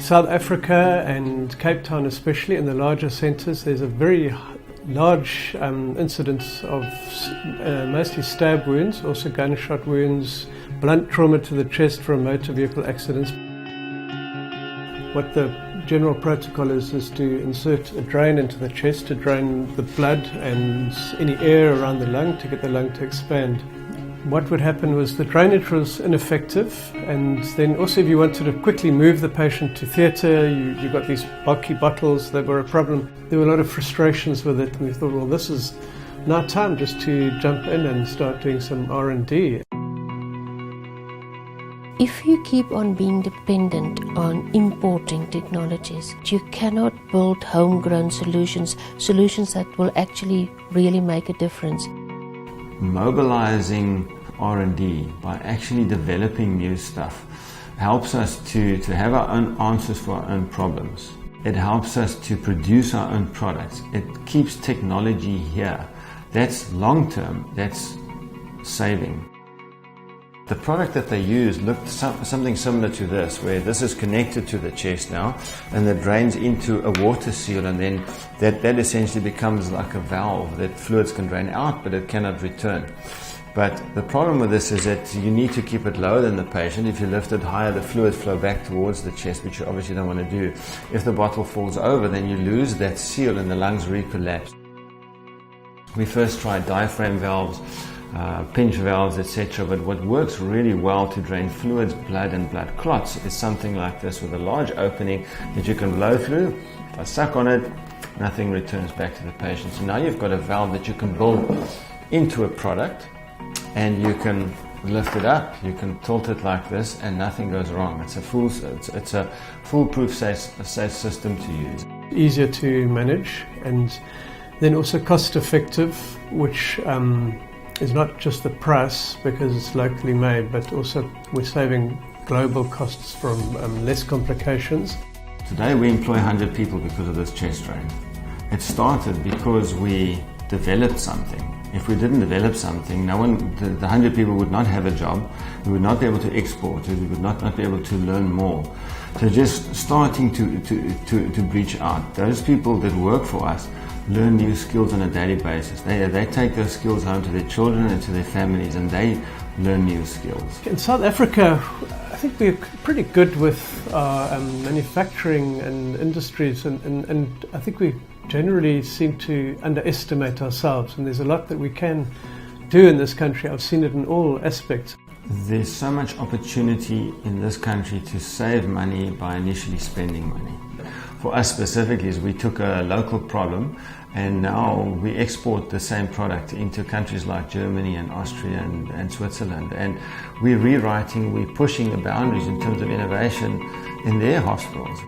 South Africa and Cape Town especially, in the larger centres, there's a very large incidence of mostly stab wounds, also gunshot wounds, blunt trauma to the chest from motor vehicle accidents. What the general protocol is to insert a drain into the chest to drain the blood and any air around the lung to get the lung to expand. What would happen was the drainage was ineffective, and then also if you wanted to quickly move the patient to theatre, you got these bulky bottles that were a problem. There were a lot of frustrations with it, and we thought, well, this is now time just to jump in and start doing some R&D. If you keep on being dependent on importing technologies, you cannot build homegrown solutions that will actually really make a difference. Mobilizing R&D by actually developing new stuff helps us to have our own answers for our own problems. It helps us to produce our own products. It keeps technology here. That's long term, that's saving. The product that they use looked something similar to this, where this is connected to the chest now and it drains into a water seal, and then that essentially becomes like a valve that fluids can drain out but it cannot return. But the problem with this is that you need to keep it lower than the patient. If you lift it higher, the fluids flow back towards the chest, which you obviously don't want to do. If the bottle falls over, then you lose that seal and the lungs recollapse. We first tried diaphragm valves, pinch valves, etc. But what works really well to drain fluids, blood and blood clots is something like this, with a large opening that you can blow through. If I suck on it, nothing returns back to the patient. So now you've got a valve that you can build into a product, and you can lift it up, you can tilt it like this, and nothing goes wrong. It's a foolproof, safe system to use. Easier to manage, and then also cost effective, which is not just the price because it's locally made, but also we're saving global costs from less complications. Today we employ 100 people because of this chest drain. It started because we developed something. If we didn't develop something, the 100 people would not have a job, we would not be able to export, we would not be able to learn more. So just starting to reach out. Those people that work for us learn new skills on a daily basis. They take those skills home to their children and to their families, and they learn new skills. In South Africa, I think we're pretty good with manufacturing and industries, and I think we generally seem to underestimate ourselves, and there's a lot that we can do in this country. I've seen it in all aspects. There's so much opportunity in this country to save money by initially spending money. For us specifically, is we took a local problem and now we export the same product into countries like Germany and Austria and Switzerland, and we're rewriting, we're pushing the boundaries in terms of innovation in their hospitals.